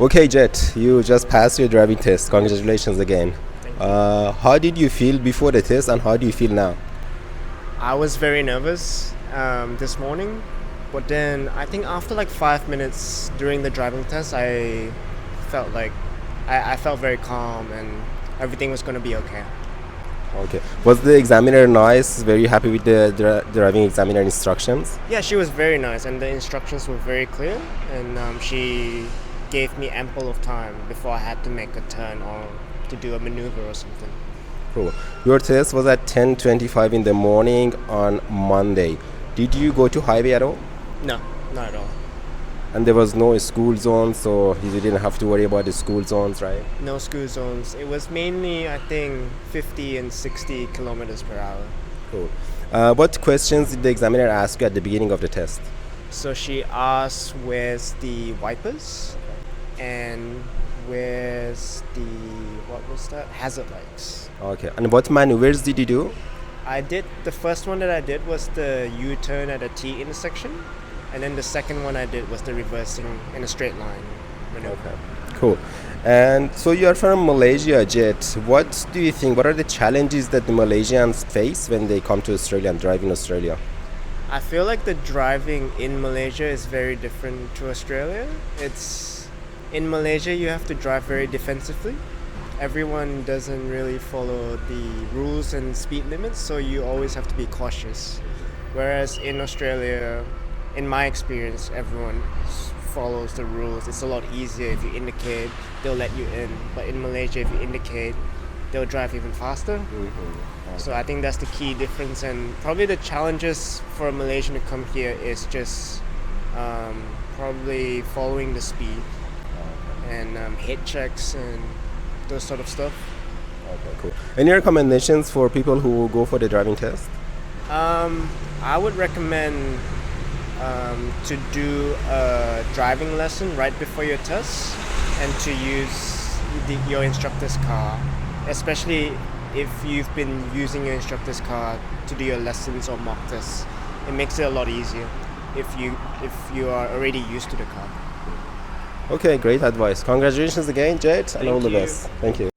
Okay, Jet, you just passed your driving test. Congratulations again. Thank you. How did you feel before the test and how do you feel now? I was very nervous this morning, but then I think after like 5 minutes during the driving test, I felt like I felt very calm and everything was going to be okay. Okay. Was the examiner nice? Were you happy with the driving examiner instructions? Yeah, she was very nice and the instructions were very clear, and she gave me ample of time before I had to make a turn or to do a maneuver or something. Cool. Your test was at 10:25 in the morning on Monday. Did you go to highway at all? No, not at all. And there was no school zone, so you didn't have to worry about the school zones, right? No school zones. It was mainly, I think, 50 and 60 kilometers per hour. Cool. What questions did the examiner ask you at the beginning of the test? So she asked where's the wipers and where's the, what was that? Hazard lights. Okay. And what maneuvers did you do? The first one that I did was the U-turn at a T intersection. And then the second one I did was the reversing in a straight line maneuver. Cool. And so you are from Malaysia, Jet. What do you think? What are the challenges that the Malaysians face when they come to Australia and drive in Australia? I feel like the driving in Malaysia is very different to Australia. It's in Malaysia you have to drive very defensively. Everyone doesn't really follow the rules and speed limits, so you always have to be cautious. Whereas in Australia, in my experience, everyone follows the rules. It's a lot easier. If you indicate, they'll let you in. But in Malaysia, if you indicate, they'll drive even faster. So I think that's the key difference, and probably the challenges for a Malaysian to come here is just probably following the speed and head checks and those sort of stuff. Okay, cool. Any recommendations for people who go for the driving test? I would recommend to do a driving lesson right before your test and to use your instructor's car, especially if you've been using your instructor's car to do your lessons or mock tests. It makes it a lot easier if you are already used to the car. Okay, great advice. Congratulations again, Jet, and Thank all the you. best. Thank you.